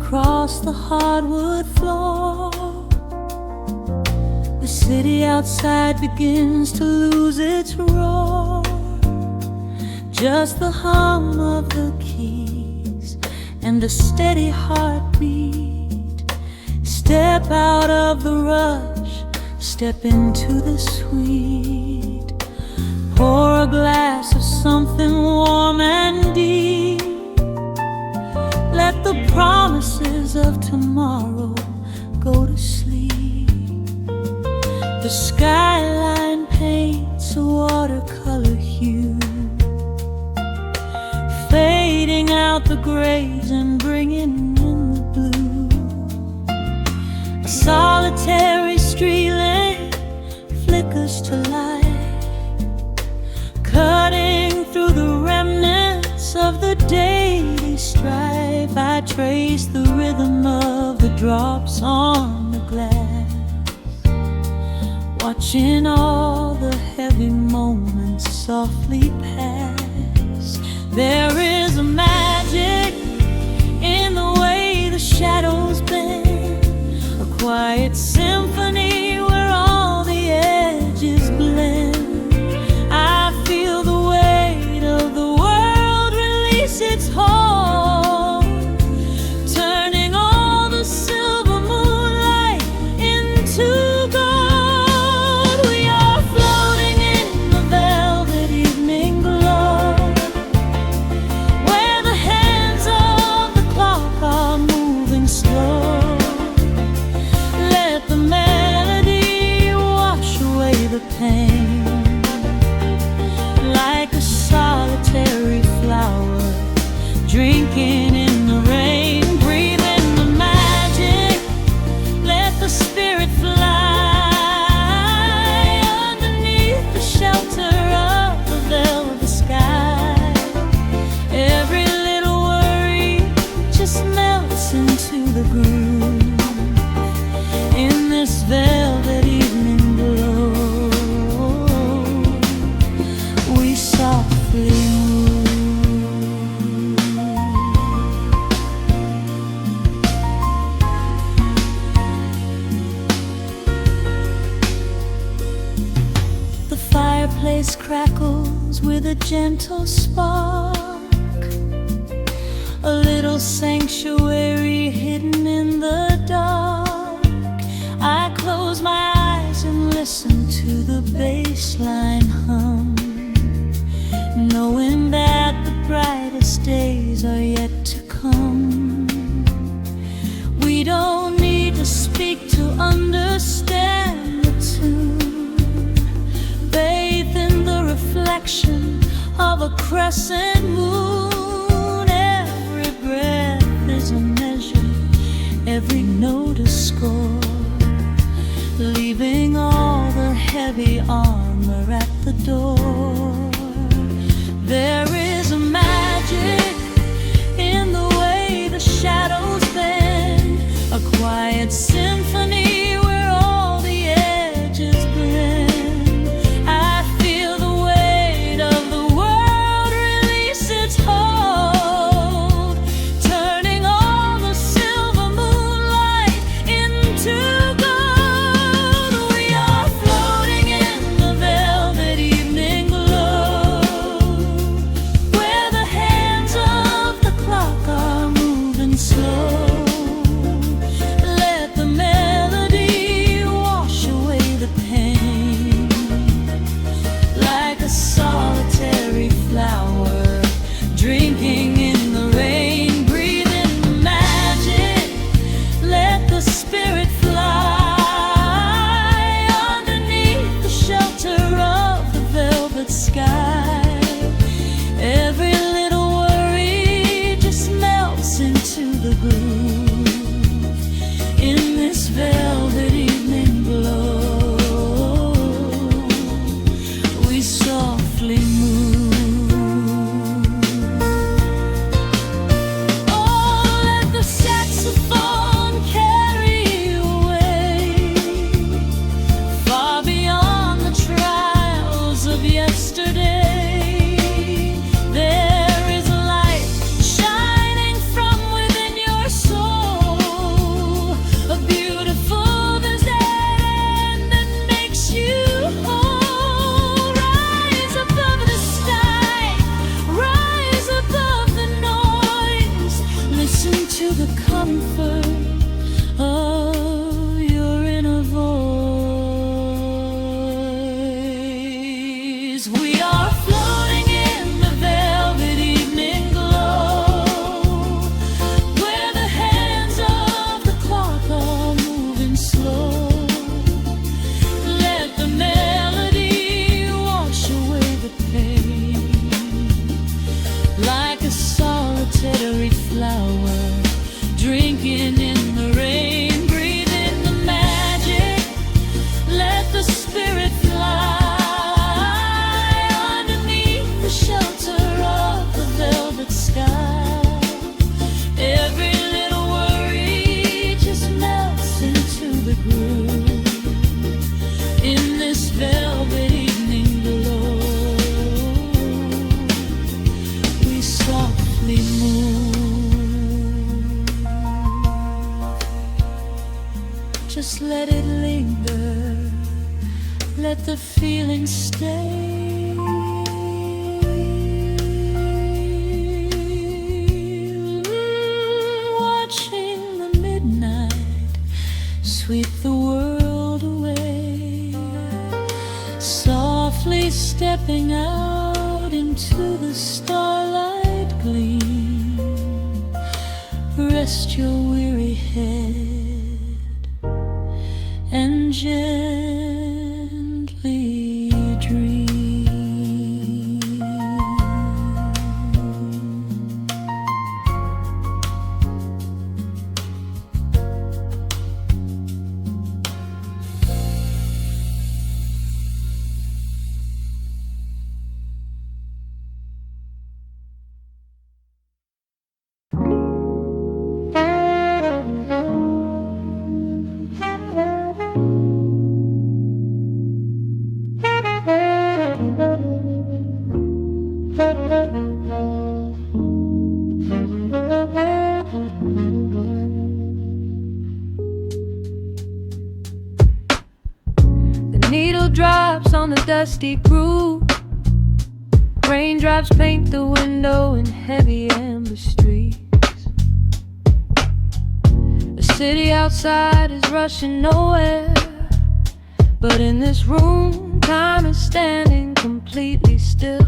across the hardwood floor. The city outside begins to lose its roar. Just the hum of the keys and a steady heartbeat. Step out of the rush, step into the sweet. Pour a glass of something warm and deep. Let the promises of tomorrow go to sleep. The skyline paints a watercolor hue, fading out the grays and bringing in the blue. A solitary street lamp flickers to life, cutting through the remnants of the daily strife. I trace the rhythm of the drops on the glass, watching all the heavy moments softly pass. There is a magic in the way the shadows bend, a quiet symphony where all the edges blend. I feel the weight of the world release its hold, turning all the silver moonlight into gold. We are floating in the velvet evening glow, where the hands of the clock are moving slow. Let the melody wash away the pain, like a solitary flower drinking in the rain. Breathe in the magic, let the spirit fly underneath the shelter of the velvet sky. Every little worry just melts into the groove in this velvet evening glow. We softly move. The fireplace crackles with a gentle spark, a little sanctuary hidden in the dark. I close my eyes and listen to the bassline hum, knowing that the brightest days are yet to come. We don't need to speak to understand the tune. Bathe in the reflection of a crescent moon. Every breath is a measure, every note a score, leaving all the heavy armor at the door. There is a magic in the way the shadows bend, a quiet symphony where all the edges blend. I feel the weight of the world release its hold, turning all the silver moonlight into gold. We are floating in the velvet evening glow, linger, let the feeling stay. Watching the midnight sweep the world away, softly stepping out into the starlight gleam. Rest your weary head and gently dream. Needle drops on the dusty groove. Raindrops paint the window in heavy amber streets. The city outside is rushing nowhere, but in this room, time is standing completely still.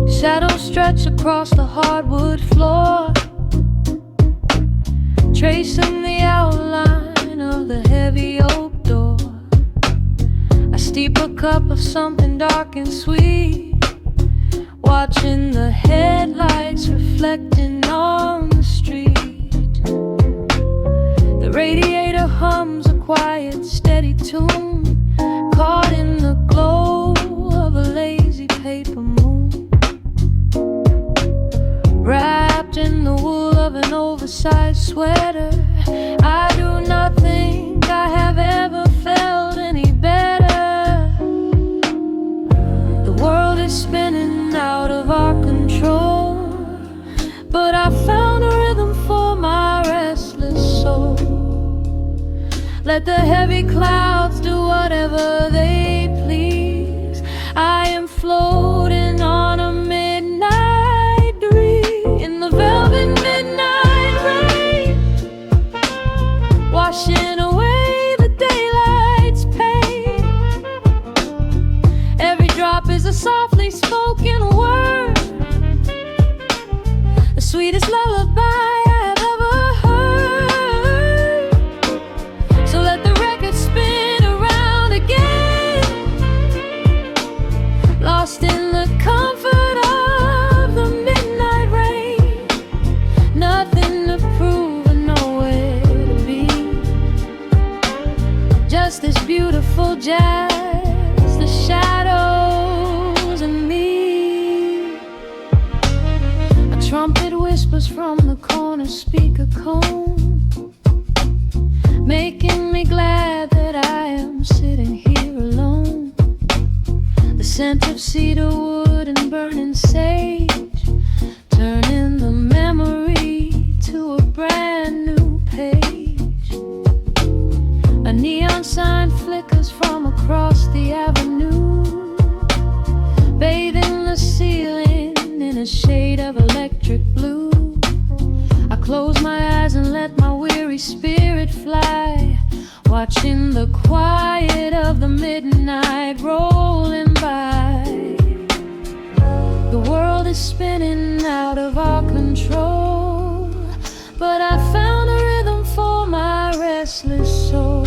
Shadows stretch across the hardwood floor, tracing the outline of the heavy oak door. I steep a cup of something dark and sweet, watching the headlights reflecting on the street. The radiator hums a quiet, steady tune, caught in the glow of a lazy paper moon. Wrapped in the wool of an oversized sweater, I do not think I have ever felt any better. The world is spinning out of our control, but I found a rhythm for my restless soul. Let the heavy clouds do whatever they please. I am floating on a midnight breeze in the velvet midnight rain, washing away the daylight's pain. Every drop is a softly spoken word, the sweetest lullaby I have ever heard. So let the record spin around again, lost in the comfort of the midnight rain. Nothing to prove and nowhere to be, just this beautiful jazz, the shadows and me. A trumpet whispers from the corner speaker cone, making me glad that I am sitting here alone. The scent of cedar wood and burning sage, turning the memory to a brand new page. A neon sign flickers from across the avenue, bathing the ceiling in a shade of electric blue. I close my eyes and let my weary spirit fly, watching the quiet of the midnight rolling by. The world is spinning out of our control, but I found a rhythm for my restless soul.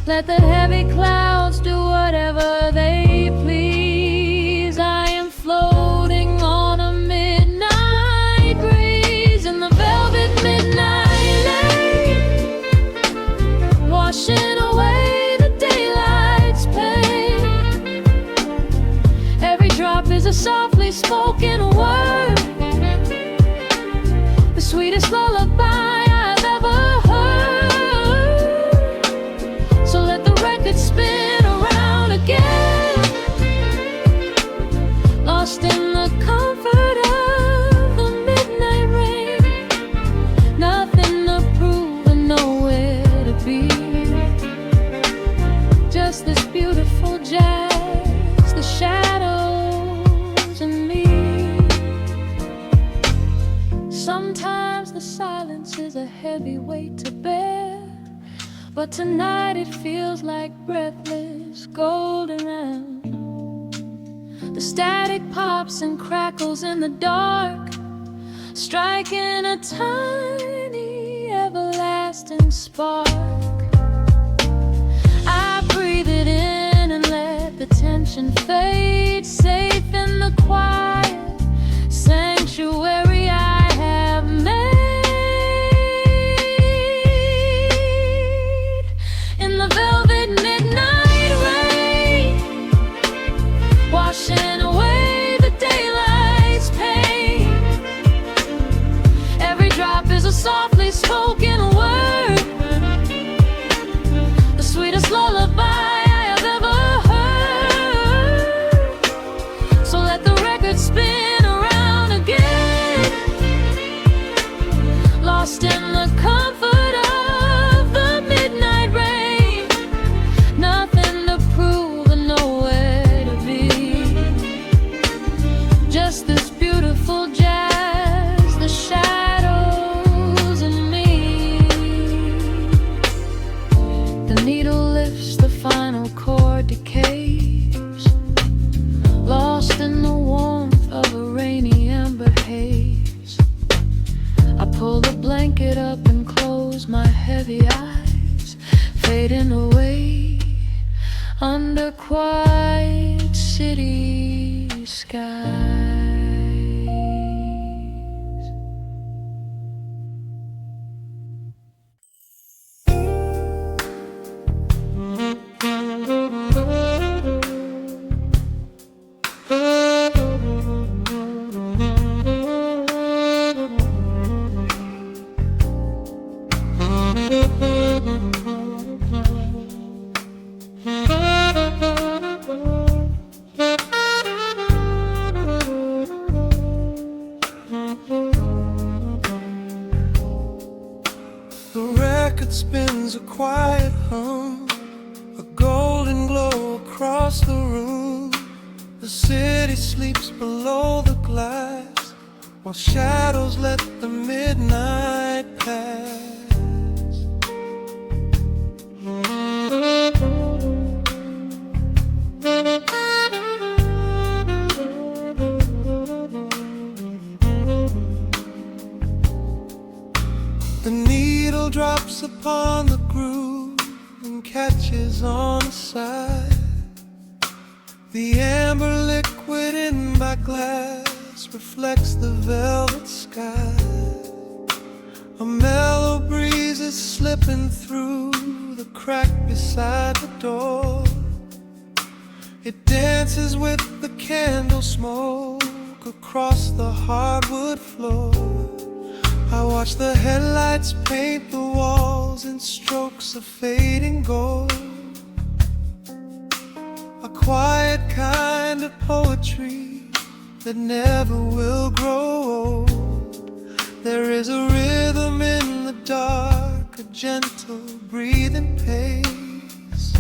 Let the heavy clouds do whatever they please. I am floating on a midnight breeze in the velvet midnight lane, washing away the daylight's pain. Every drop is a softly spoken word, the sweetest lullaby I've ever heard. So let the record spin around again, but tonight it feels like breathless golden round. The static pops and crackles in the dark, striking a tiny everlasting spark. I breathe it in and let the tension fade, safe in the quiet sanctuary I have made. In the velvet midnight rain, washing away the daylight's pain. Every drop is a softly spoken word, the sweetest lullaby I have ever heard. So let the record spin around again, lost in the comfort of the midnight rain. Nothing to prove and nowhere to be, just this beautiful jazz, the shadows and me. The needle lifts, the final chord decays, lost in the warmth of a rainy amber haze. I pull the blanket up and close my heavy eyes, fading away under quiet city skies. The record spins a quiet hum, a golden glow across the room. The city sleeps below the glass, while shadows let the midnight pass. The needle drops upon the groove and catches on the side. The amber liquid in my glass reflects the velvet sky. A mellow breeze is slipping through the crack beside the door. It dances with the candle smoke across the hardwood floor. I watch the headlights paint the walls in strokes of fading gold. A quiet kind of poetry that never will grow old. There is a rhythm in the dark, a gentle breathing pace,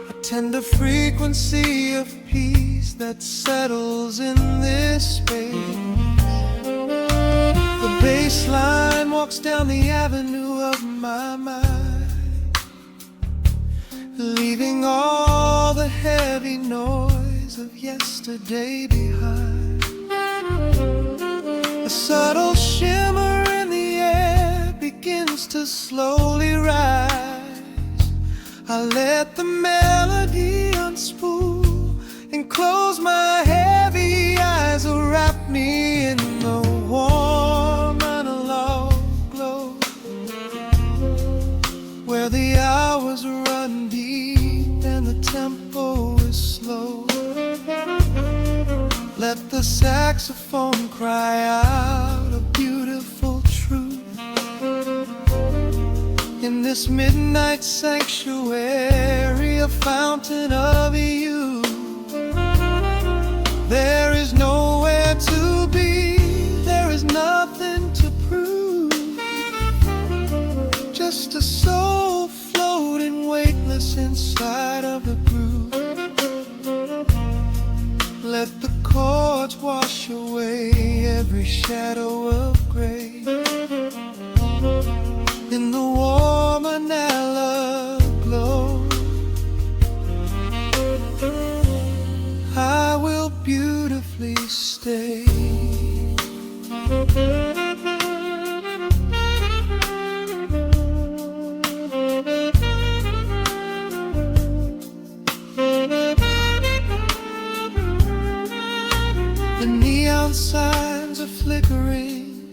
a tender frequency of peace that settles in this space. The bass line walks down the avenue of my mind, leaving all the heavy noise of yesterday behind. A subtle shimmer in the air begins to slowly rise. I let the melody unspool and close my heavy eyes, wrap me in the warm analog glow, where the hours run deep and the tempo is slow. Let the saxophone cry out a beautiful truth. In this midnight sanctuary, a fountain of youth. There is nowhere to be, there is nothing to prove, just a soul floating weightless inside of the groove. Let the chords wash away every shadow of gray. In the warm vanilla signs are flickering,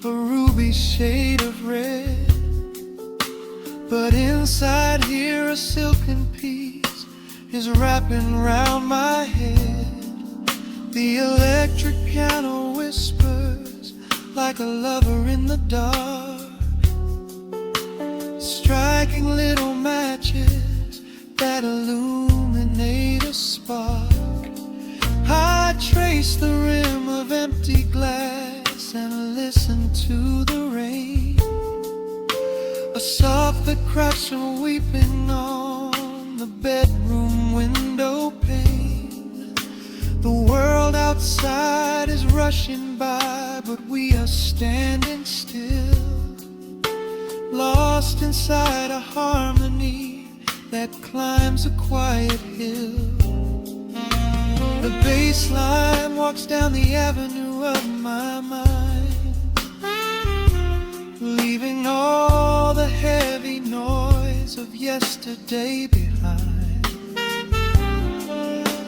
a ruby shade of red. But inside here a silken peace is wrapping round my head. The electric piano whispers like a lover in the dark, striking little matches that illuminate a spark. I trace the rim of empty glass and listen to the rain, a soft that cracks from weeping on the bedroom window pane. The world outside is rushing by, but we are standing still, lost inside a harmony that climbs a quiet hill. The bass line walks down the avenue of my mind, leaving all the heavy noise of yesterday behind.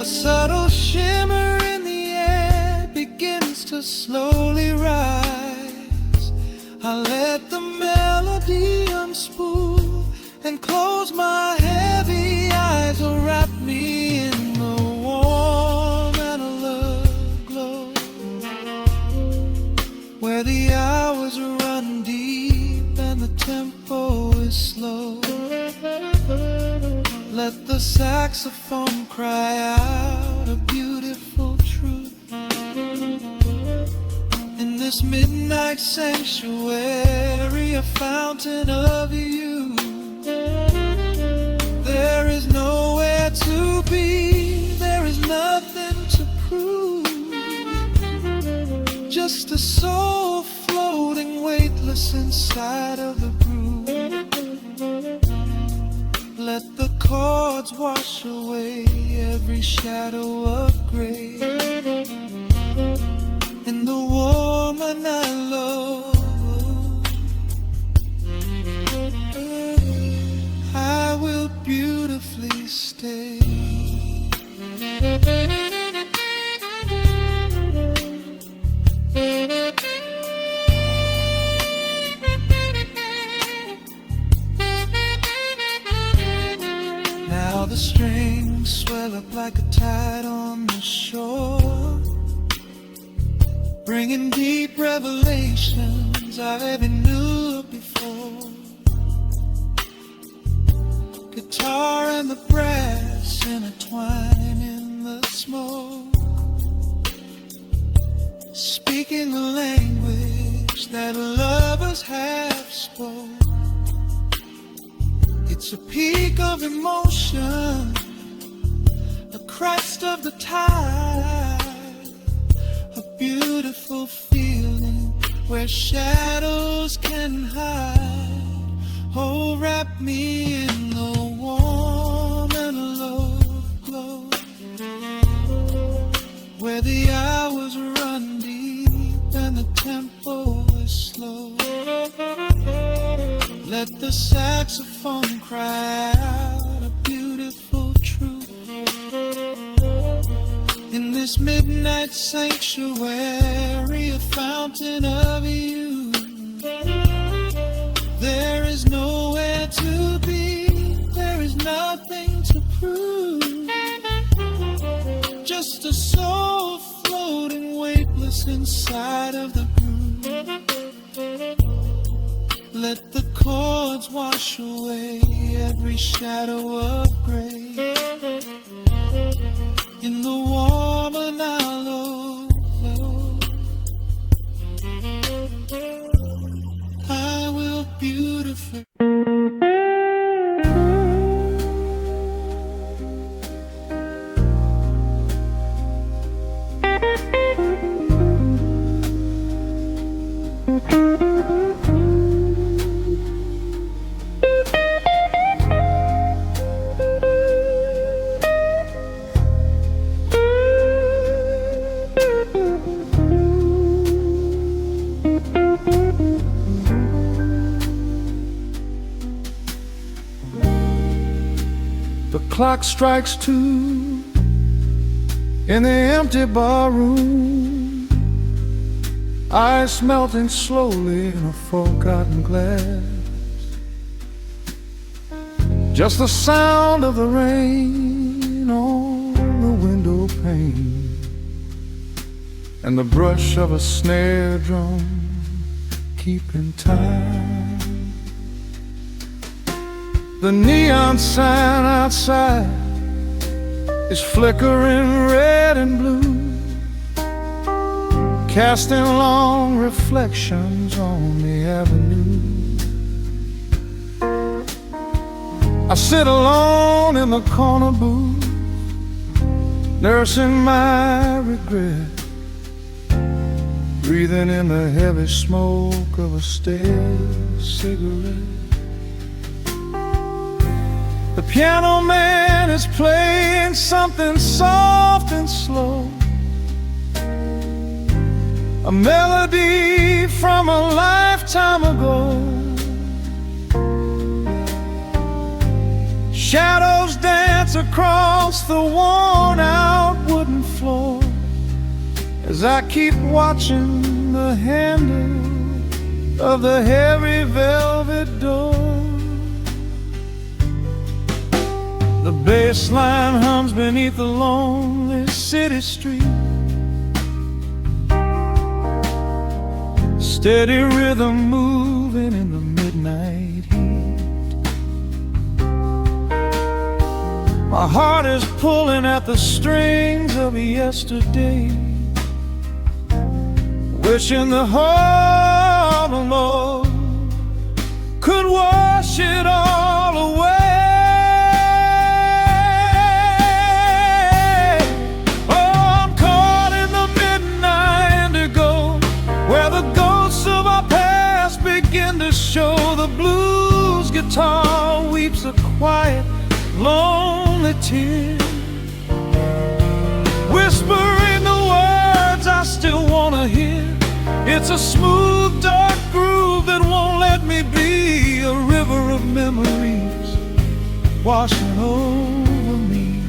A subtle shimmer in the air begins to slowly rise. I let the melody unspool and close my heavy eyes, or wrap me in the warm and alert glow, where the hours run deep and the tempo is slow. Let the saxophone cry out a beautiful truth in this midnight sanctuary, a fountain of youth. There is nowhere to be, there is nothing to prove, just a soul floating weightless inside of the groove. Let the chords wash away every shadow of gray. In the woman I love, I will beautifully stay. Now the strings swell up like a tide on the shore, bringing deep revelations I've ever knew before. Guitar and the brass intertwine in the smoke, speaking a language that lovers have spoke. It's a peak of emotion, the crest of the tide, a beautiful feeling where shadows can hide. Oh, wrap me in the warm and alert glow, where the hours run deep and the tempo is slow. Let the saxophone cry out a beautiful truth in this midnight sanctuary, a fountain of youth. There is nowhere to be, there is nothing to prove, just a soul floating weightless inside of the groove. Let the chords wash away every shadow of gray. In the warm and hollow glow, I will beautifully. The clock strikes 2 in the empty bar room. ice melting slowly in a forgotten glass. Just the sound of the rain on the window pane, and the brush of a snare drum keeping time. The neon sign outside is flickering red and blue, casting long reflections on the avenue. I sit alone in the corner booth, nursing my regret, breathing in the heavy smoke of a stale cigarette. The piano man is playing something soft and slow, a melody from a lifetime ago. Shadows dance across the worn-out wooden floor as I keep watching the handle of the heavy velvet door. The bass line hums beneath the lonely city street, steady rhythm moving in the midnight heat. My heart is pulling at the strings of yesterday, wishing the heart alone could wash it all away. Show the blues guitar weeps a quiet, lonely tear, whispering the words I still wanna hear. It's a smooth, dark groove that won't let me be, a river of memories washing over me.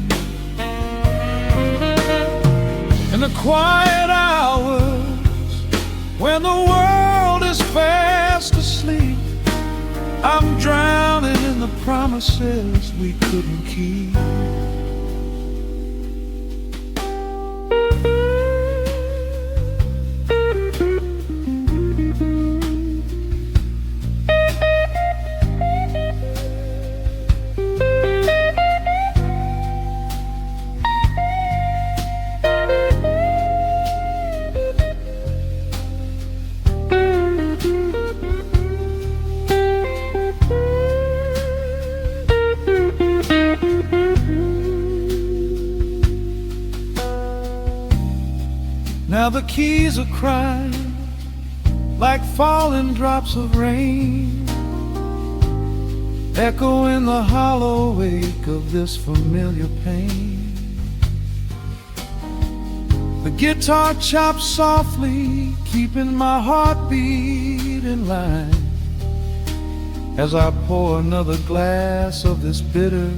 In the quiet hours when the world is fast asleep, I'm drowning in the promises we couldn't keep. Now the keys are crying like falling drops of rain, echo in the hollow wake of this familiar pain. The guitar chops softly, keeping my heartbeat in line, as I pour another glass of this bitter,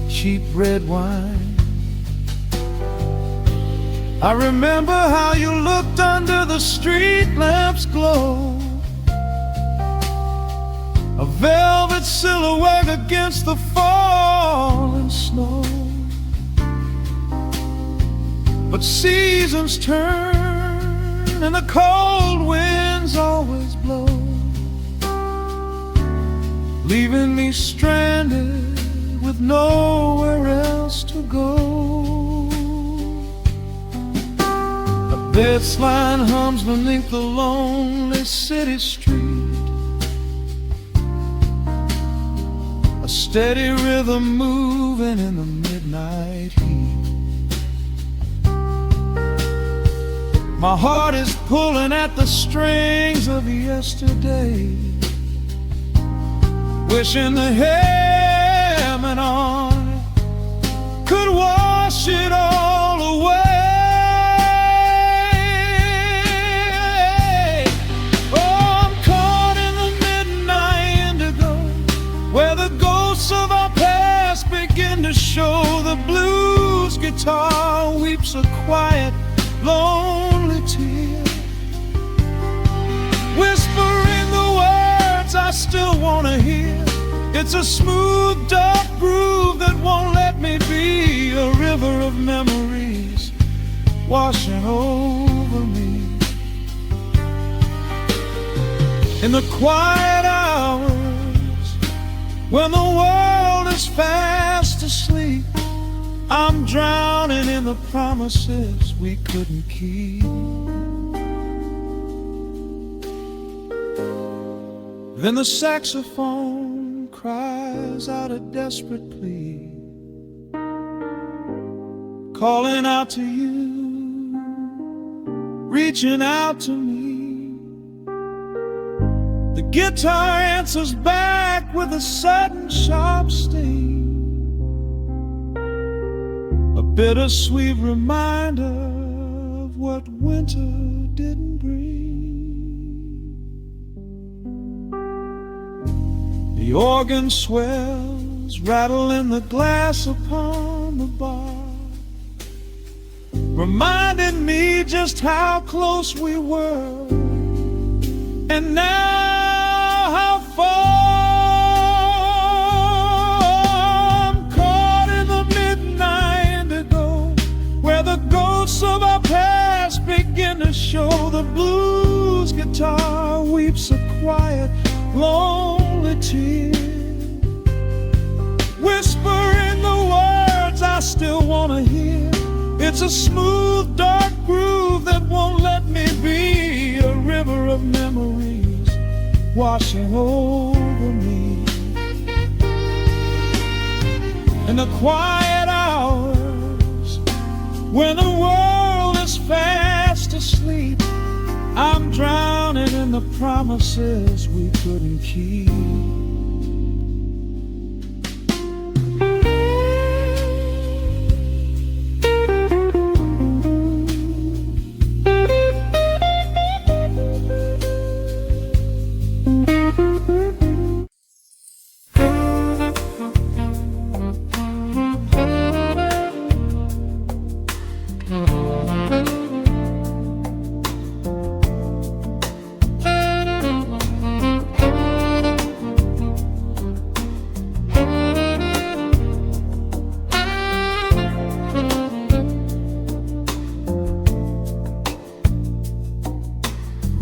cheap red wine. I remember how you looked under the street lamp's glow, a velvet silhouette against the falling snow. But seasons turn and the cold winds always blow, leaving me stranded with nowhere else to go. This line hums beneath the lonely city street, a steady rhythm moving in the midnight heat. My heart is pulling at the strings of yesterday, wishing the hem and on could wash it all away. Show the blues guitar weeps a quiet, lonely tear, still wanna hear. It's a smooth, dark groove that won't let me be. A river of memories washing over me. In the quiet hours, when the world is fast asleep, I'm drowning in the promises we couldn't keep. Then the saxophone cries out a desperate plea, calling out to you, reaching out to me. The guitar answers back with a sudden sharp sting, a bittersweet reminder of what winter didn't bring. The organ swells, rattling the glass upon the bar, reminding me just how close we were, and now how far. I'm caught in the midnight indigo, where the ghosts of our past begin to show. The blues guitar weeps a quiet, lonely tear, whispering the words I still wanna hear. It's a smooth, dark groove that won't let me be. A river of memories washing over me. In the quiet hours, when the world is fast asleep, I'm drowning in the promises we couldn't keep.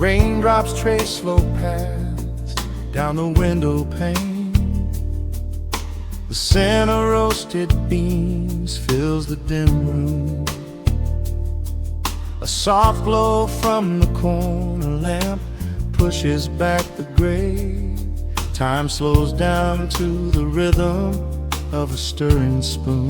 Raindrops trace slow paths down the window pane. The scent of roasted beans fills the dim room. A soft glow from the corner lamp pushes back the gray. Time slows down to the rhythm of a stirring spoon.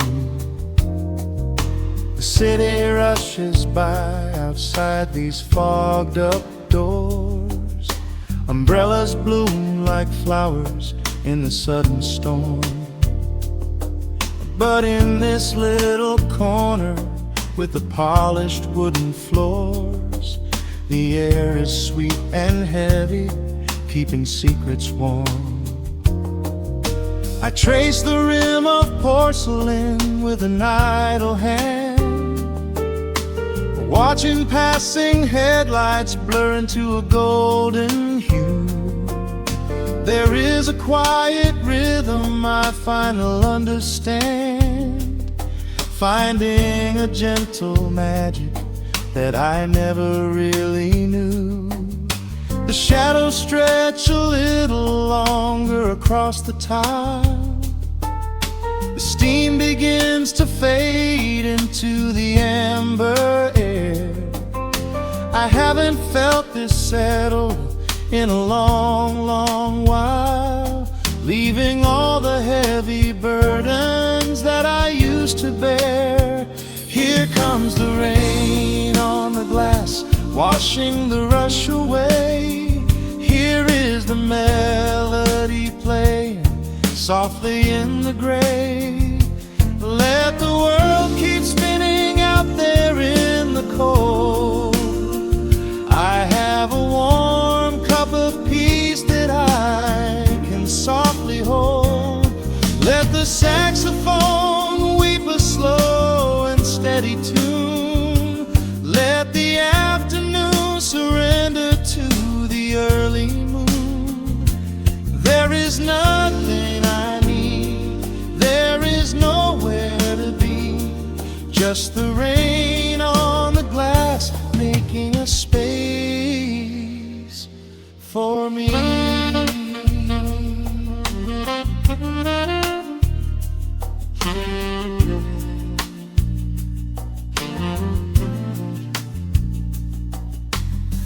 The city rushes by outside these fogged up doors. Umbrellas bloom like flowers in the sudden storm. But in this little corner with the polished wooden floors, the air is sweet and heavy, keeping secrets warm. I trace the rim of porcelain with an idle hand, watching passing headlights blur into a golden hue. There is a quiet rhythm I finally understand, finding a gentle magic that I never really knew. The shadows stretch a little longer across the tile. The steam begins to fade into the amber air. I haven't felt this settled in a long, long while, leaving all the heavy burdens that I used to bear. Here comes the rain on the glass, washing the rush away. Here is the melody playing softly in the gray. Let the world keep spinning out there in the cold. I have a warm cup of peace that I can softly hold. Let the saxophone weep a slow and steady tune. Let the afternoon surrender to the early moon. just the rain on the glass, making a space for me.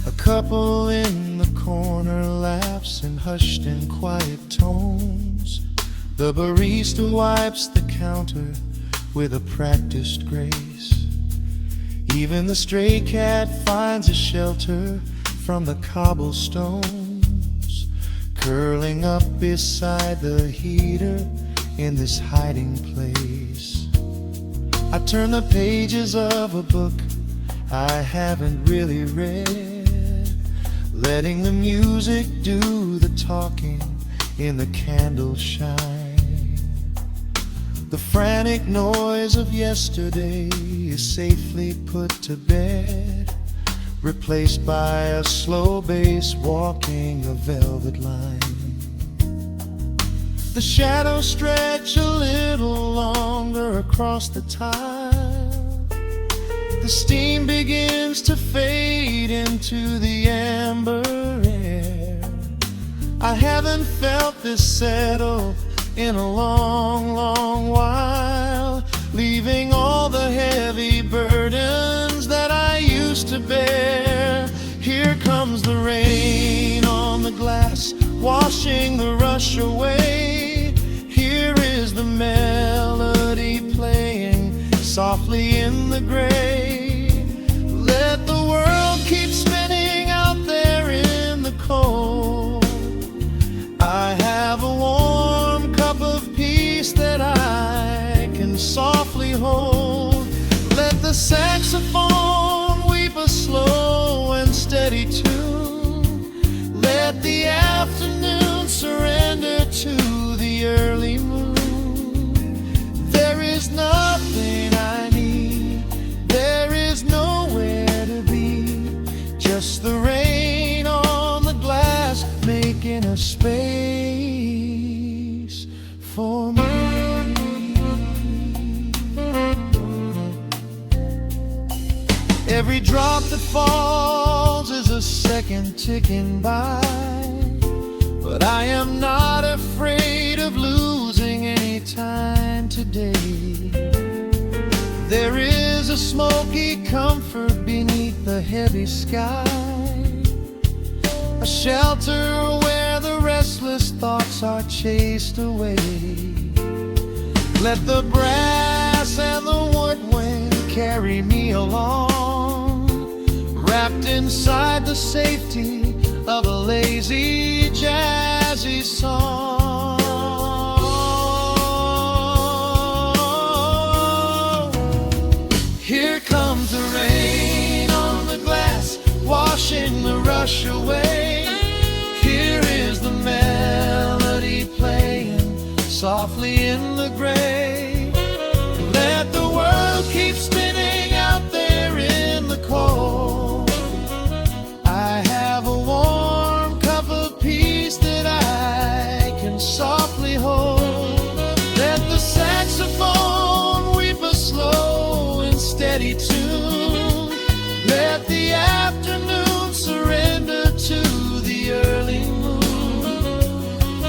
A couple in the corner laughs in hushed and quiet tones. The barista wipes the counter with a practiced grace. Even the stray cat finds a shelter from the cobblestones, curling up beside the heater in this hiding place. I turn the pages of a book I haven't really read, letting the music do the talking in the candle shine. The frantic noise of yesterday is safely put to bed, replaced by a slow bass walking a velvet line. The shadows stretch a little longer across the tile. The steam begins to fade into the amber air. I haven't felt this settle in a long, long while, leaving all the heavy burdens that I used to bear. Here comes the rain on the glass, washing the rush away. Here is the melody playing softly in the gray. Let the world keep spinning out there in the cold. I have a warm cup of peace that I can softly hold. Let the saxophone weep a slow and steady tune. Let the afternoon surrender to the early moon. There is nothing I need, there is nowhere to be, just the rain on the glass making a space for me. Every drop that falls is a second ticking by, but I am not afraid of losing any time today. There is a smoky comfort beneath the heavy sky, a shelter where the restless thoughts are chased away. Let the brass and the woodwind carry me along, wrapped inside the safety of a lazy, jazzy song. Here comes the rain on the glass, washing the rush away. Here is the melody playing softly in the gray. Let the world keep spinning out there in the cold. I have a warm cup of peace that I can softly hold. Let the saxophone weep a slow and steady tune. Let the afternoon surrender to the early moon.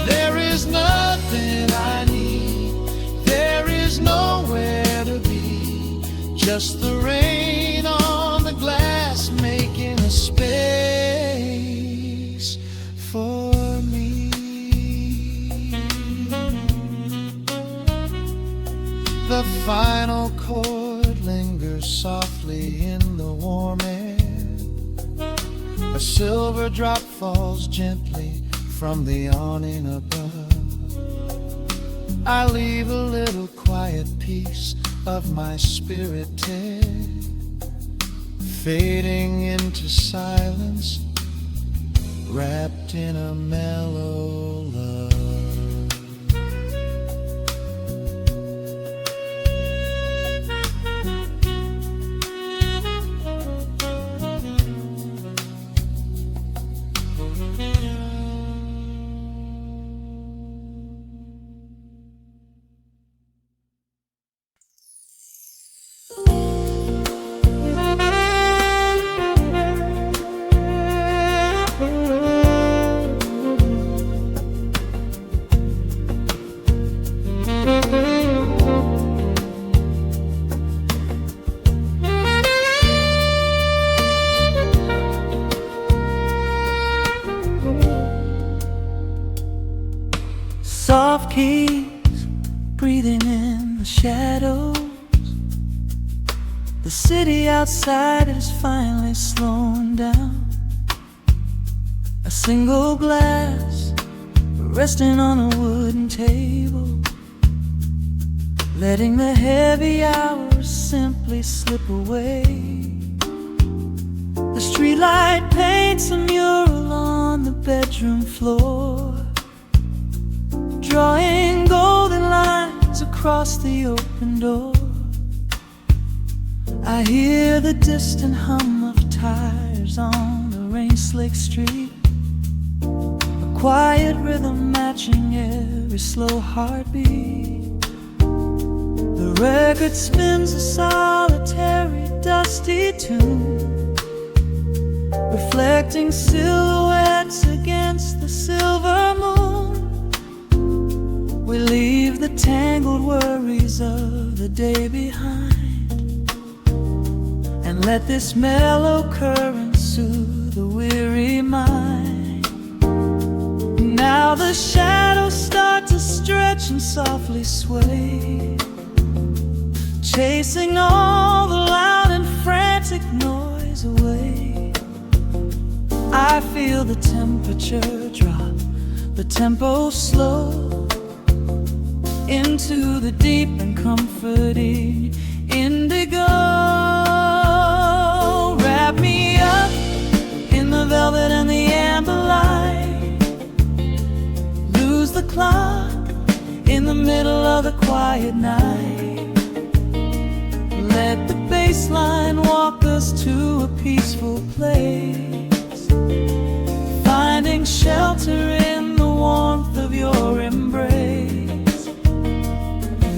There is nothing I need, there is nowhere to be, just the rain on the glass making a space for me. The final chord lingers softly in the warm air. A silver drop falls gently from the awning above. I leave a little quiet piece of my spirit dead, fading into silence, wrapped in a mellow love. city outside is finally slowing down. A single glass resting on a wooden table, letting the heavy hours simply slip away. The streetlight paints a mural on the bedroom floor, drawing golden lines across the open door. I hear the distant hum of tires on the rain-slicked street, a quiet rhythm matching every slow heartbeat. The record spins a solitary, dusty tune, reflecting silhouettes against the silver moon. We leave the tangled worries of the day behind, and let this mellow current soothe the weary mind. Now the shadows start to stretch and softly sway, chasing all the loud and frantic noise away. I feel the temperature drop, the tempo slow, into the deep and comforting indigo. Wrap me up in the velvet and the amber light, lose the clock in the middle of the quiet night. Let the bass line walk us to a peaceful place, finding shelter in the warmth of your embrace.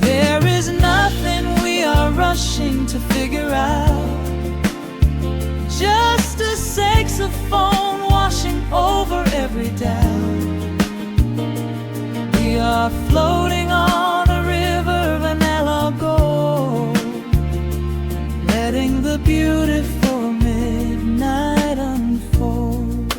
There is nothing we are rushing to figure out, just a saxophone washing over every doubt. We are floating on a river vanilla gold, letting the beautiful midnight unfold.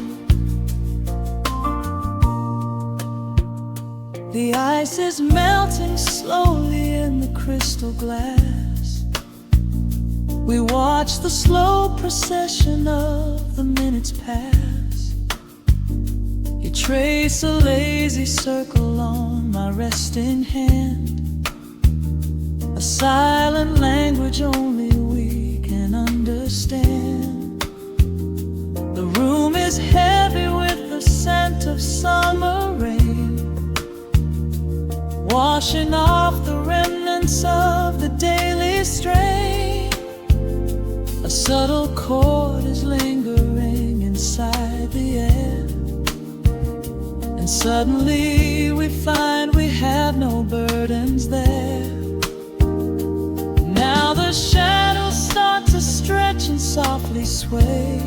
The ice is melting slowly in the crystal glass. We watch the slow procession of the minutes pass. You trace a lazy circle on my resting hand, a silent language only we can understand. The room is heavy with the scent of summer rain, washing off the remnants of the daily strain. A subtle chord is lingering inside the air, and suddenly we find we have no burdens there. Now the shadows start to stretch and softly sway,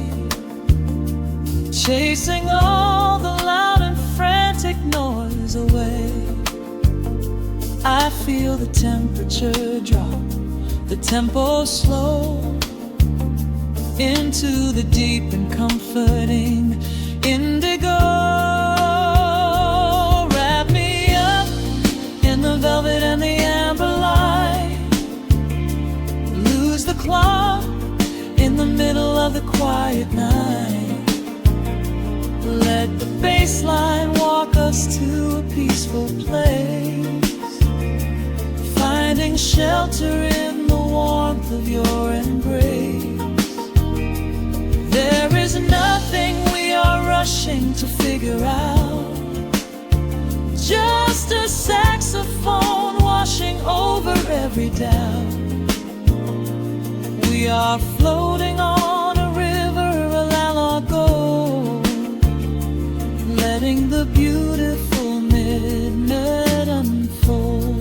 chasing all the loud and frantic noise away. I feel the temperature drop, the tempo slow, into the deep and comforting indigo. Wrap me up in the velvet and the amber light, lose the clock in the middle of the quiet night. Let the bass line walk us to a peaceful place, finding shelter in the warmth of your embrace. There is nothing we are rushing to figure out, just a saxophone washing over every doubt. We are floating on a river, a la gold, letting the beautiful midnight unfold.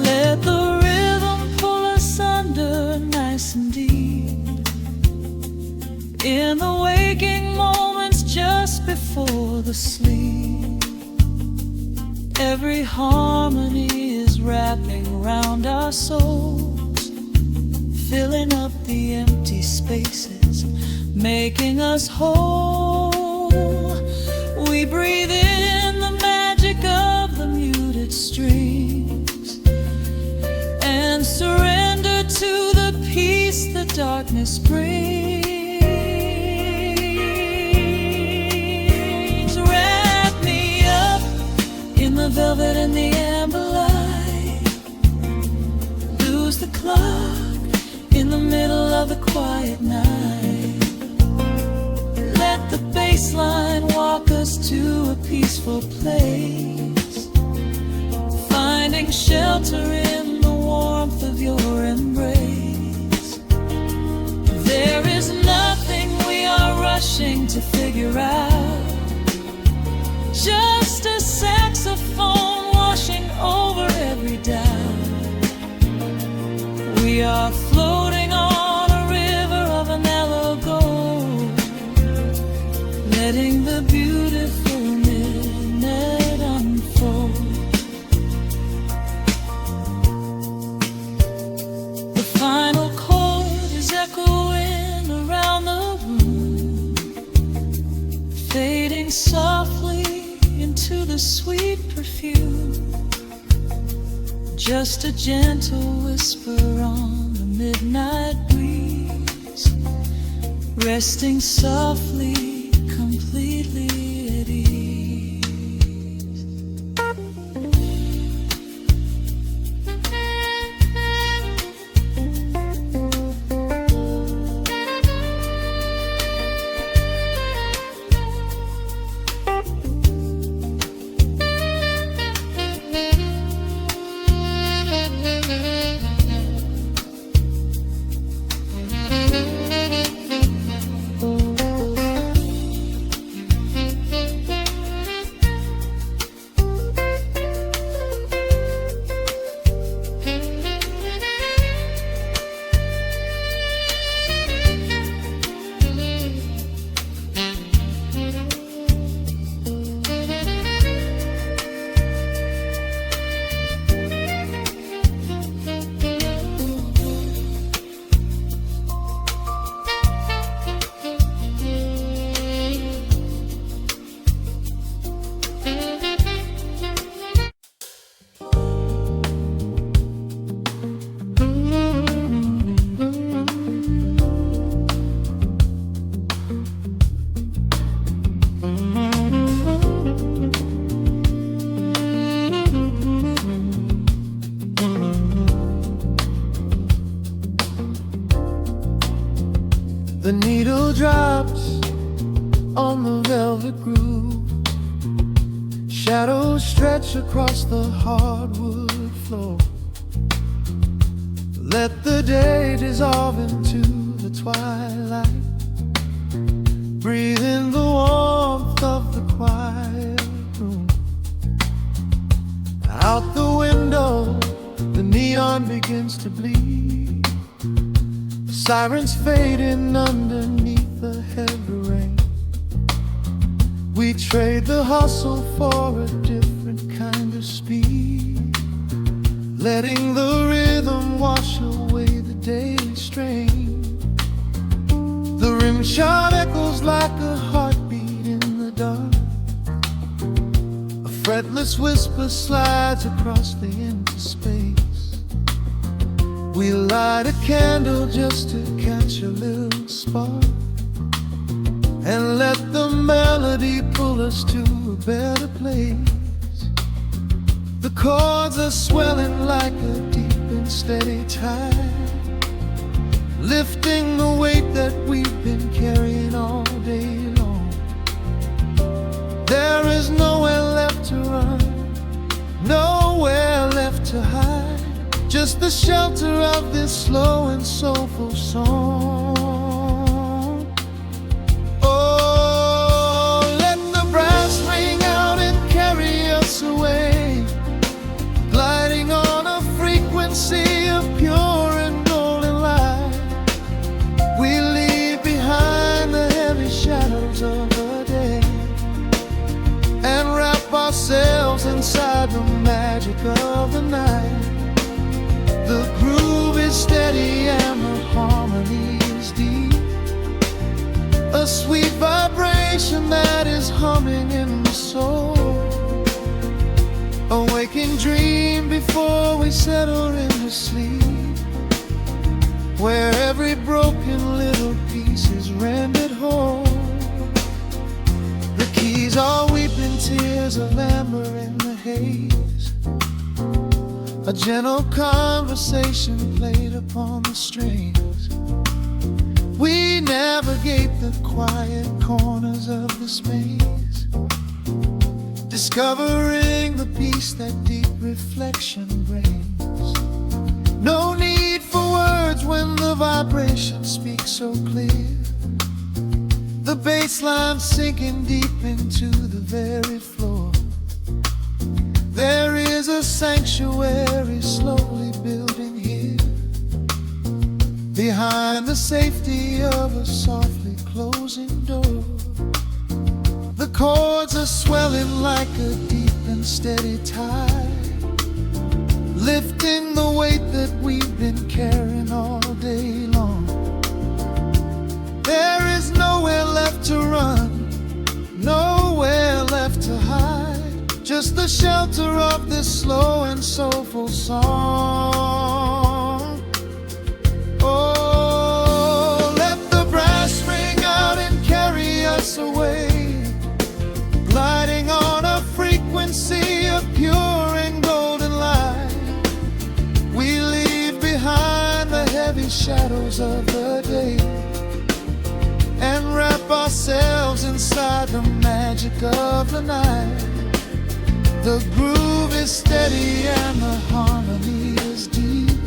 Let the nice and deep, in the waking moments just before the sleep. Every harmony is wrapping around our souls, filling up the empty spaces, making us whole. We breathe in the magic of the muted strings, darkness brings. Wrap me up in the velvet and the amber light. Lose the clock in the middle of the quiet night. Let the bass line walk us to a peaceful place, finding shelter in the warmth of your embrace. There is nothing we are rushing to figure out, just a saxophone washing over every doubt. We are floating on a river of a mellow gold, letting the beautiful midnight unfold. The final chord is echoing around the room, fading softly into the sweet perfume. Just a gentle whisper on the midnight breeze, resting softly, completely at ease. The needle drops on the velvet groove. Shadows stretch across the hardwood floor. Let the day dissolve into the twilight. Breathe in the warmth of the quiet room. Out the window, the neon begins to bleed. Sirens fading underneath the heavy rain. We trade the hustle for a different kind of speed, letting the rhythm wash away the daily strain. The rim shot echoes like a heartbeat in the dark. A fretless whisper slides across the empty space. We light a candle just to catch a little spark, and let the melody pull us to a better place. The chords are swelling like a deep and steady tide, lifting the weight that we've been carrying all day long. There is nowhere left to run, nowhere left to hide, just the shelter of this slow and soulful song. Oh, let the brass ring out and carry us away, gliding on a frequency of pure and golden light. We leave behind the heavy shadows of the day and wrap ourselves inside the magic of the night. The groove is steady and the harmony is deep, a sweet vibration that is humming in the soul. A waking dream before we settle into sleep, where every broken rendered whole. The keys are weeping tears of amber in the haze. A gentle conversation played upon the strings. We navigate the quiet corners of this maze, discovering the peace that deep reflection brings. No need for words when the vibration speaks so clear. The bass line sinking deep into the very floor. There is a sanctuary slowly building here, behind the safety of a softly closing door. The chords are swelling like a deep and steady tide, lifting the weight that we've been carrying all day long. There is nowhere left to run, nowhere left to hide, just the shelter of this slow and soulful song. Oh, let the brass ring out and carry us away, gliding on a frequency of pure and golden light. We leave behind the heavy shadows of the day and wrap ourselves inside the magic of the night. The groove is steady and the harmony is deep,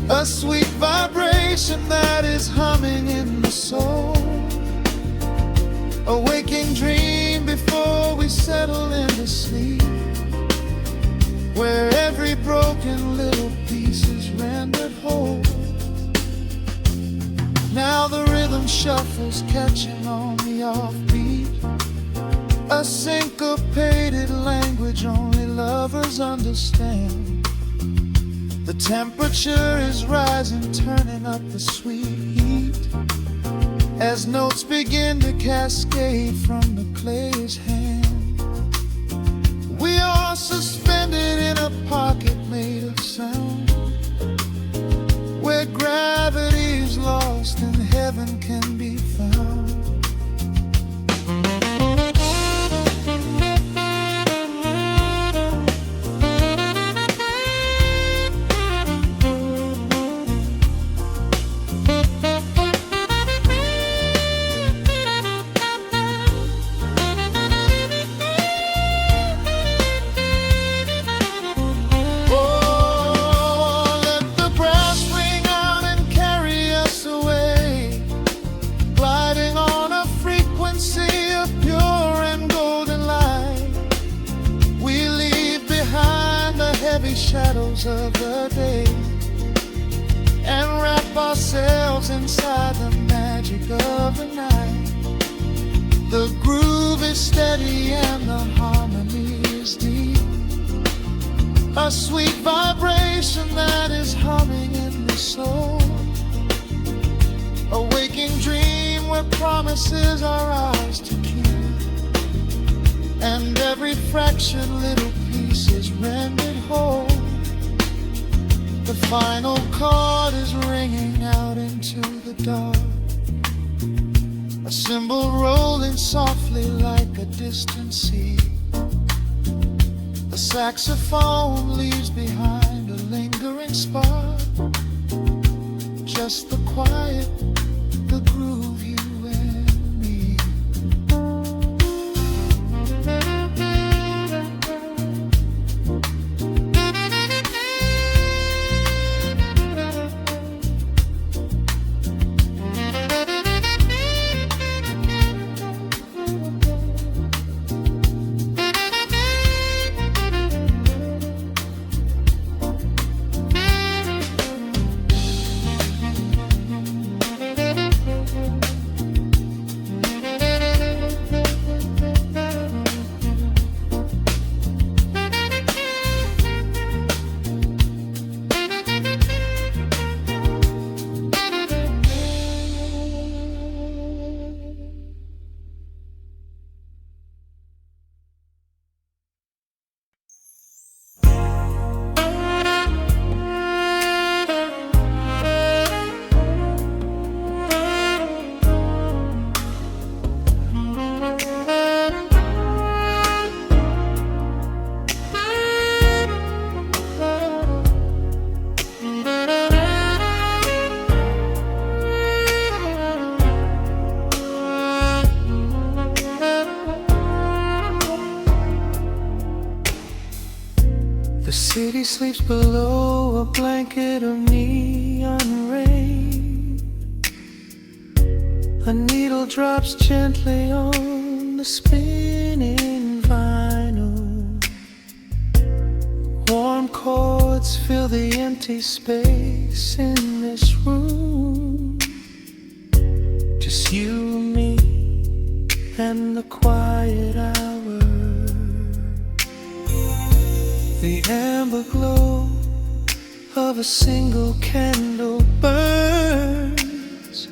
a sweet vibration that is humming in the soul. A waking dream before we settle into sleep, where every broken little piece is rendered whole. Now the rhythm shuffles, catching on the offbeat, a syncopated language only lovers understand. The temperature is rising, turning up the sweet heat, as notes begin to cascade from the clay's hand. We are suspended in a pocket made of sound, where gravity is lost and heaven can be found. Shadows of the day and wrap ourselves inside the magic of the night. The groove is steady and the harmony is deep, a sweet vibration that is humming in the soul. A waking dream where promises are ours to keep, and every fraction little piece is rendered whole. The final chord is ringing out into the dark, a cymbal rolling softly like a distant sea. The saxophone leaves behind a lingering spark, just the quiet, the groove, you and me. The city sleeps below a blanket of neon rain. A needle drops gently on the spinning vinyl. Warm chords fill the empty space in this room. Just you, me, and the quiet hour. The amber glow of a single candle burns,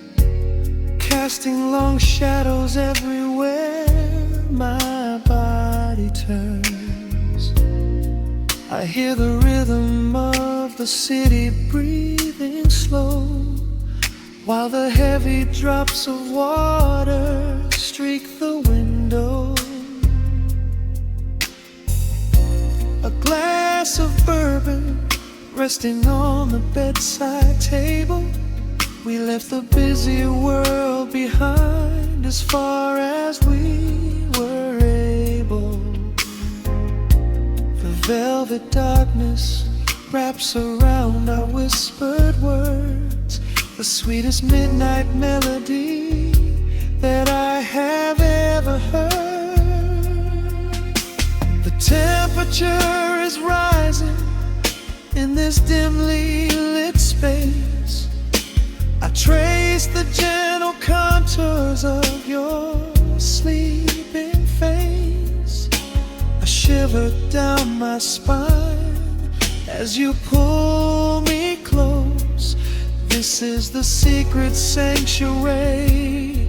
casting long shadows everywhere my body turns. I hear the rhythm of the city breathing slow, while the heavy drops of water streak the window. A glass of bourbon resting on the bedside table. We left the busy world behind as far as we were able. The velvet darkness wraps around our whispered words, the sweetest midnight melody that I have ever heard. The temperature is rising in this dimly lit space. I trace the gentle contours of your sleeping face. A shiver down my spine as you pull me close. This is the secret sanctuary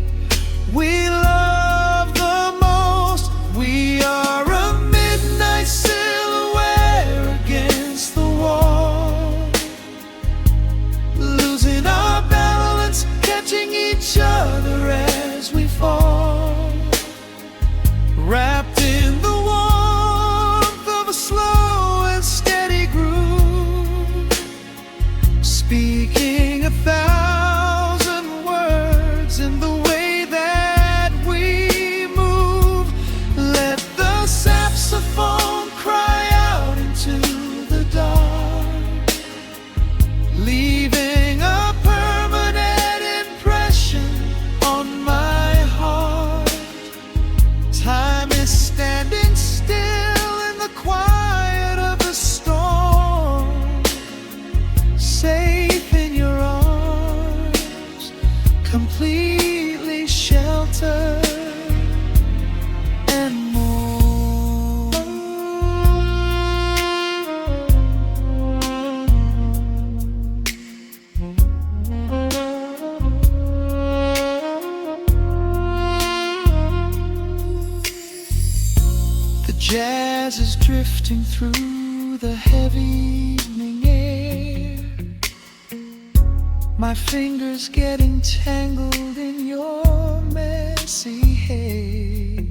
we love the most. We are a midnight silhouette against the wall, losing our balance, catching each other as we fall, wrapped in the warmth of a slow and steady groove, speaking 1,000 words in the way that we move. Let the saxophone cry out into the dark, leaving a permanent impression on my heart. Time is standing still in the quiet of the storm, safe in your arms, completely sheltered and more. The jazz is drifting through the heavy evening air, my fingers getting tangled in your messy hair.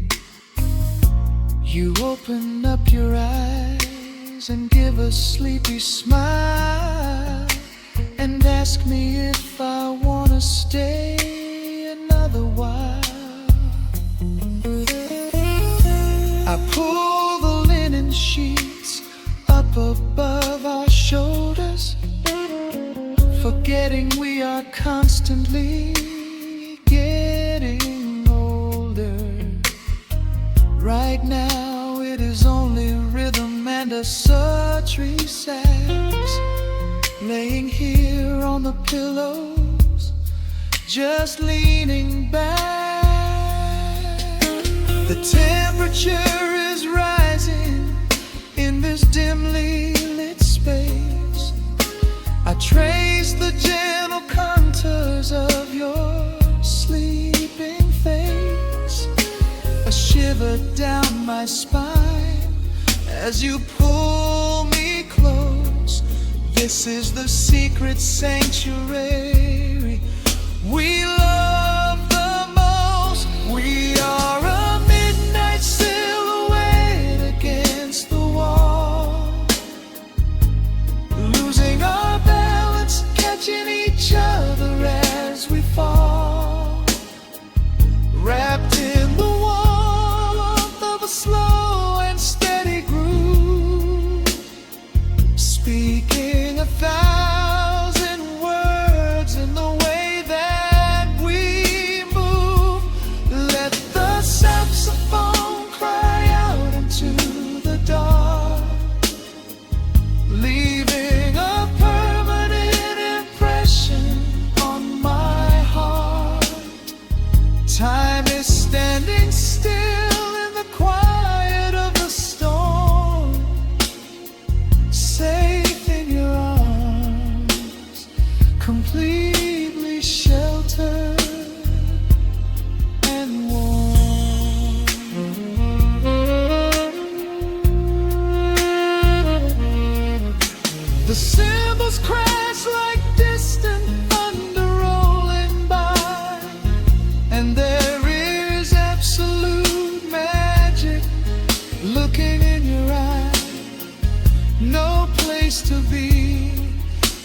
You open up your eyes and give a sleepy smile, and ask me if I wanna stay another while. I pull the linen sheets up above our shoulders, forgetting we are constantly getting older. Right now it is only rhythm and a sultry sax, laying here on the pillows, just leaning back. The temperature is rising in this dimly lit space. I trace the gentle contours of your sleeping face. A shiver down my spine as you pull me close. This is the secret sanctuary we love the most. We are a midnight silhouette against the wall, losing our balance, catching each other as we fall, wrapped in the warmth of a slow and steady groove, place to be,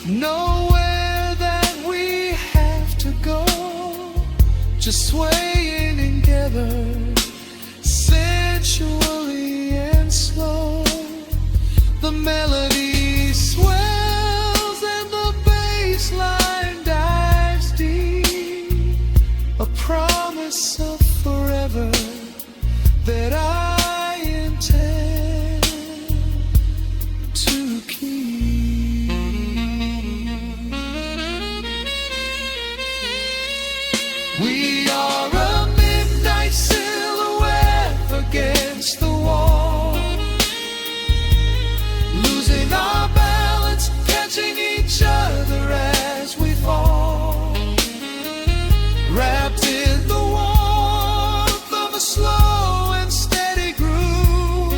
nowhere that we have to go, just swaying together, sensually and slow. The melody swells and the bass line dives deep, a promise of forever that I intend to keep. We are a midnight silhouette against the wall, losing our balance, catching each other as we fall, wrapped in the warmth of a slow and steady groove,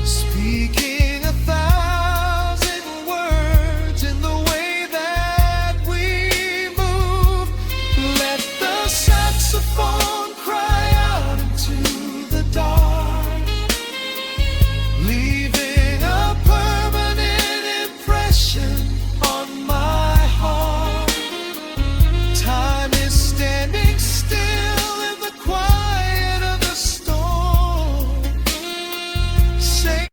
speaking 1,000 words in the way that we move. Let the saxophone cry out into the dark, leaving a permanent impression on my heart. Time is standing still in the quiet of the storm. Say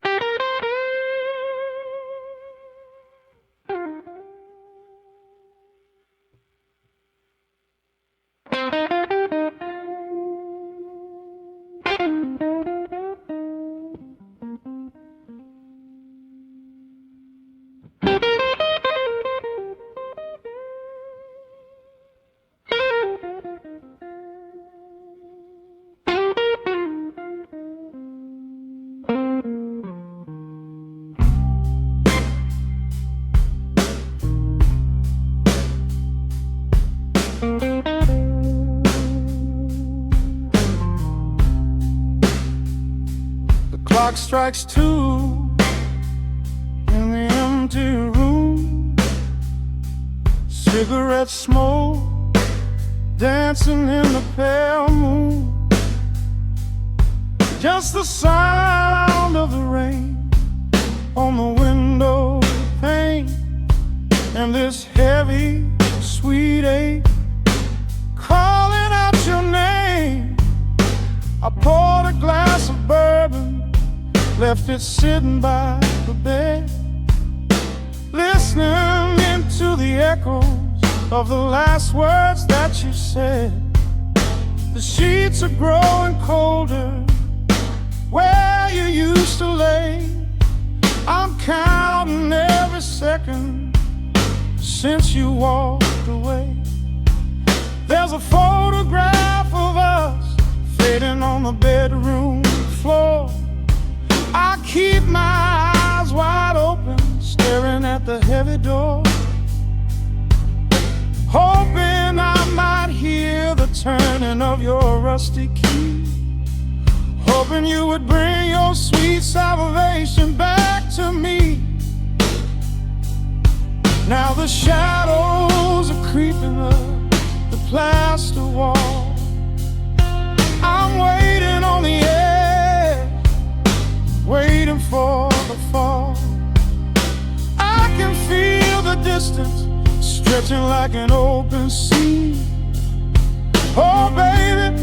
The clock strikes 2 in the empty room, cigarette smoke dancing in the pale moon, just the sound of the rain on the window pane, and this heavy sweet ache calling out your name. I poured a glass of bourbon, left it sitting by the bed, listening into the echoes of the last words that you said. The sheets are growing colder where you used to lay. I'm counting every second since you walked away. There's a photograph of us fading on the bedroom floor. I keep my eyes wide open, staring at the heavy door, hoping I might hear the turning of your rusty key, hoping you would bring your sweet salvation back to me. Now the shadows are creeping up the plaster wall. I'm waiting on the edge, waiting for the fall. I can feel the distance stretching like an open sea. Oh baby,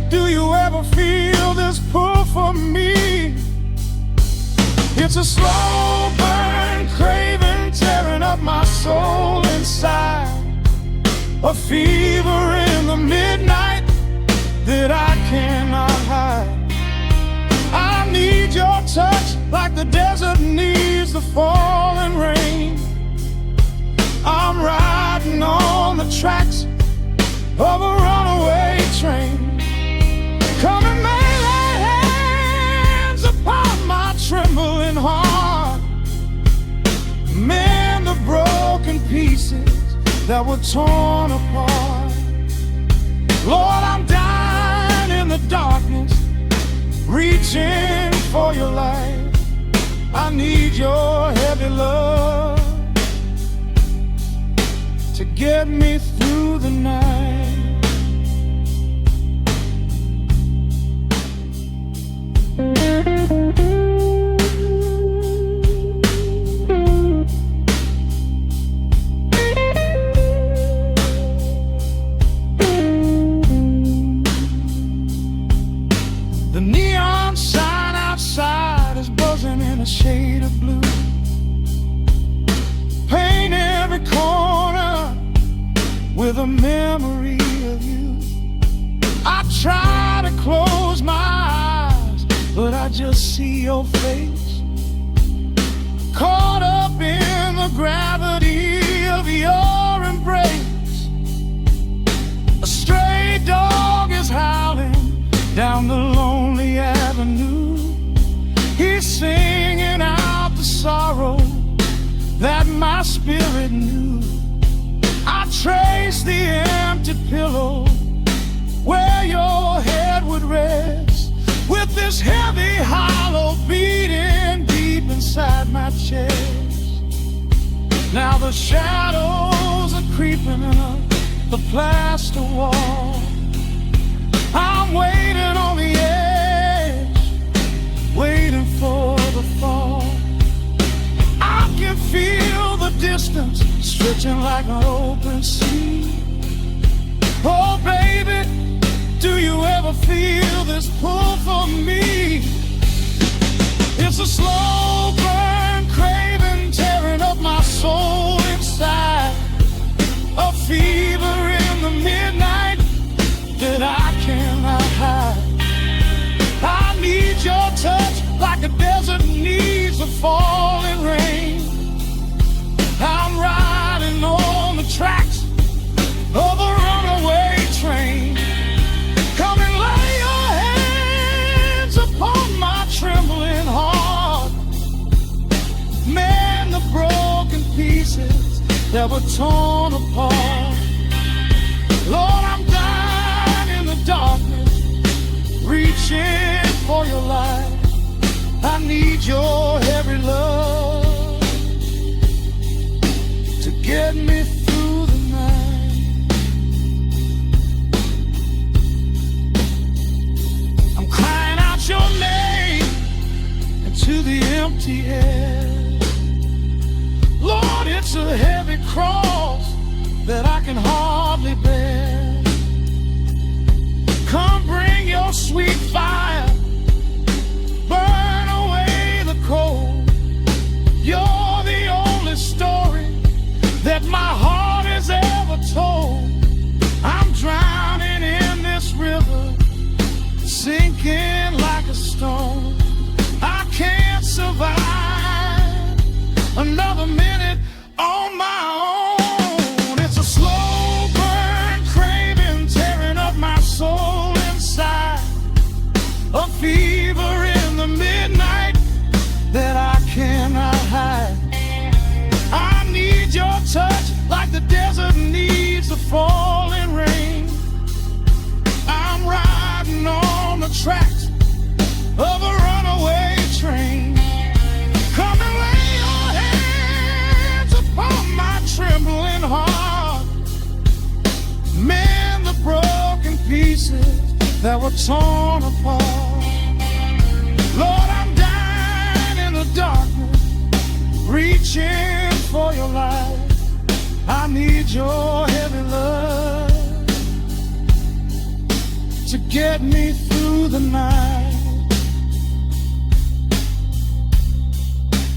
do you ever feel this pull for me? It's a slow burn craving tearing up my soul inside, a fever in the midnight that I cannot hide. I need your touch like the desert needs the falling rain. I'm riding on the tracks of a runaway train. Come and lay hands upon my trembling heart, mend the broken pieces that were torn apart. Lord, I'm dying in the darkness, reaching for your light. I need your heavy love to get me through the night. a shade of blue. Paint every corner with a memory of you. I try to close my eyes, but I just see your face, caught up in the gravity of your embrace. A stray dog is howling down the lonely avenue. He's singing out the sorrow that my spirit knew. I trace the empty pillow where your head would rest, with this heavy hollow beating deep inside my chest. Now the shadows are creeping up the plaster wall. I'm waiting on the edge, waiting for the fall. I can feel the distance stretching like an open sea. Oh baby, do you ever feel this pull for me? It's a slow burn craving tearing up my soul inside, a fever in the midnight that I cannot hide. I need your touch like a desert needs a falling rain. I'm riding on the tracks of a runaway train. Come and lay your hands upon my trembling heart. Mend the broken pieces that were torn apart. Lord, I'm dying in the darkness, reaching for your light. I need your heavy love to get me through the night. I'm crying out your name into the empty air. Lord, it's a heavy cross that I can hardly bear. Come bring your sweet fire, burn away the cold. You're the only story that my heart has ever told. I'm drowning in this river, sinking like a stone. I can't survive another minute on my own. It's a slow burn craving tearing up my soul inside, a fever in the midnight that I cannot hide. I need your touch like the desert needs the falling rain. I'm riding on the tracks of a runaway train. Come and lay your hands upon my trembling heart. Mend the broken pieces that were torn apart. Lord, I'm dying in the darkness, reaching for your light. I need your heavy love to get me through the night.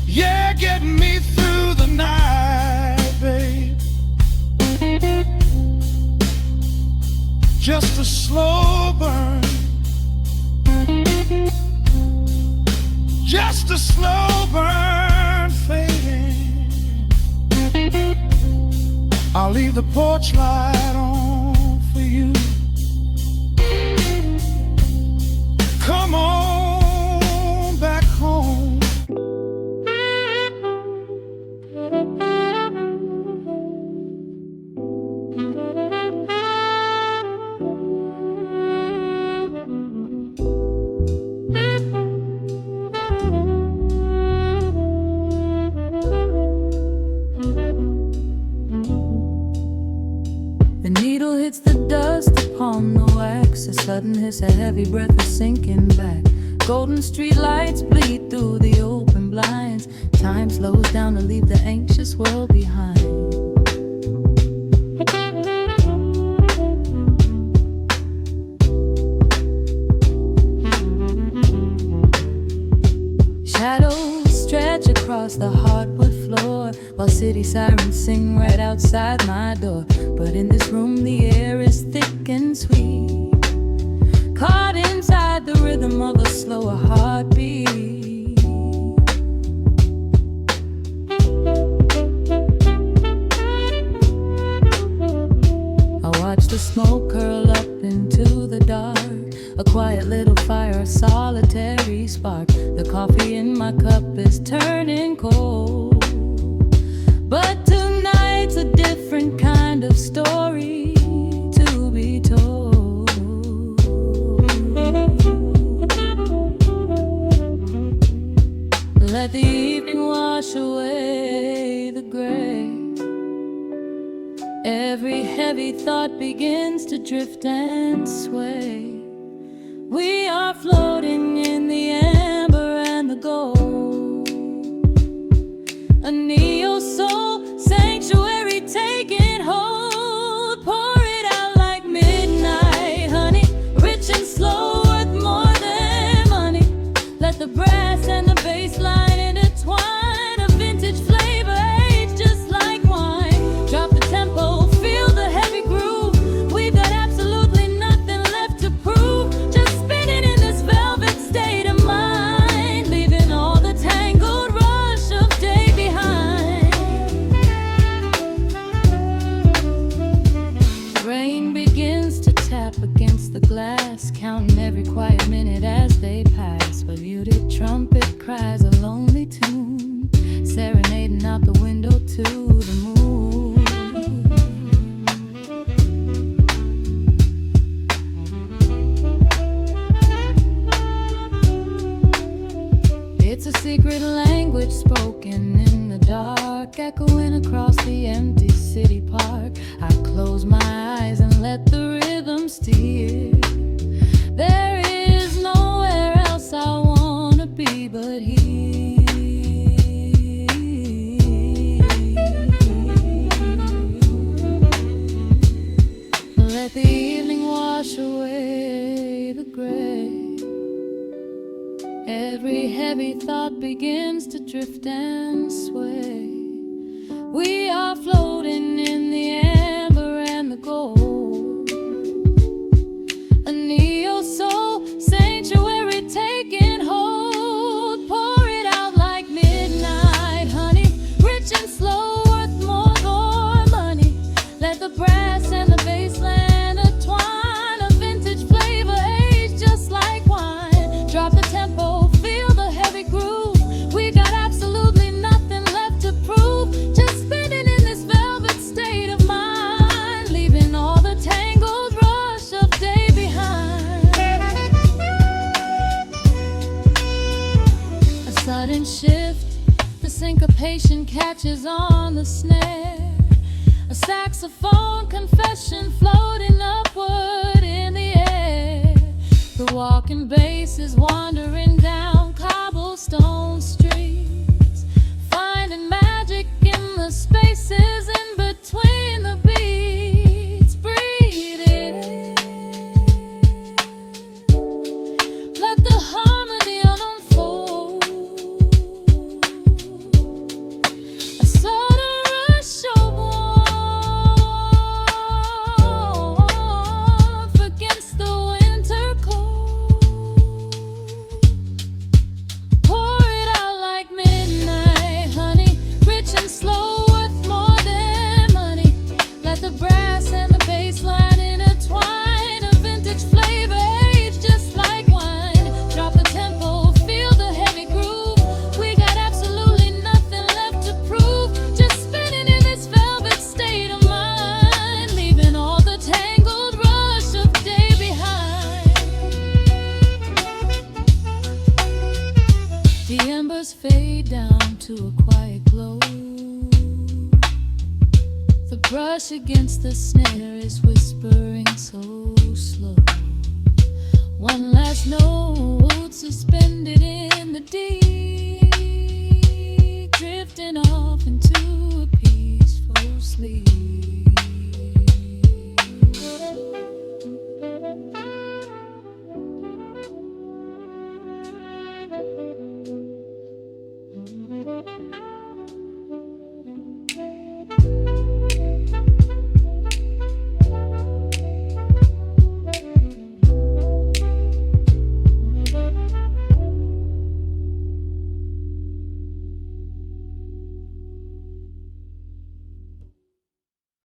Yeah, get me through the night, babe. Just a slow burn, just a slow burn fading. I'll leave the porch light on for you. Come on back home. The needle hits the dust upon the wax. A sudden hiss, a heavy breath is sinking back. Golden street lights bleed through the open blinds. Time slows down to leave the anxious world behind. Shadows across the hardwood floor, while city sirens sing right outside my door. But in this room the air is thick and sweet, caught inside the rhythm of a slower heartbeat. I watch the smoke curl up into the dark, a quiet little fire, a solitary spark. The coffee in my cup is turning cold, but tonight's a different kind of story to be told. Let the evening wash away the gray. Every heavy thought begins to drift and sway. We are floating in the amber and the gold, a neo-soul sanctuary taking hold. Pour it out like midnight honey, rich and slow, worth more than money. Let the brass and the bass line intertwine, a vintage flavor aged just like wine. Drop the tempo, feel the heavy groove. We've got absolutely nothing left to prove, just spinning in this velvet state of mind, leaving all the tangled rush of day behind. Rain begins to tap against the glass, counting every quiet minute as they pass. A muted trumpet cries a lonely tune, serenading out the window to the moon. It's a secret language spoken in the dark, echoing across the empty city park. I close my eyes and let the rhythm steer. There is nowhere else I wanna be but here. Let the evening wash away the gray. Every heavy thought begins to drift and sway. We are floating in the amber and the gold, a neo-soul sanctuary taking hold. Pour it out like midnight honey, rich and slow, worth more than money. Let the brass and the bass line intertwine, a vintage flavor aged just like wine. Drop the tempo, feel the heavy groove. We got absolutely nothing left to prove, just spinning in this velvet state of mind, leaving all the tangled rush of day behind. A sudden shift, the syncopation catches on the snare, a saxophone confession floating upward in the air. The walking bass is wandering down cobblestone streets, finding magic in the spaces in between the beats. Breathe it in, let the harmony unfold. A sudden rush of warmth against the winter cold. Pour it out like midnight honey, rich and slow, worth more than money. Let the brass and the bass line intertwine, a vintage flavor aged just like wine. Drop the tempo, feel the heavy groove. We got absolutely nothing left to prove, just spinning in this velvet state of mind, leaving all the tangled rush of day behind. The embers fade down to a quiet glow. The brush against the snare is whispering so slow. One last note suspended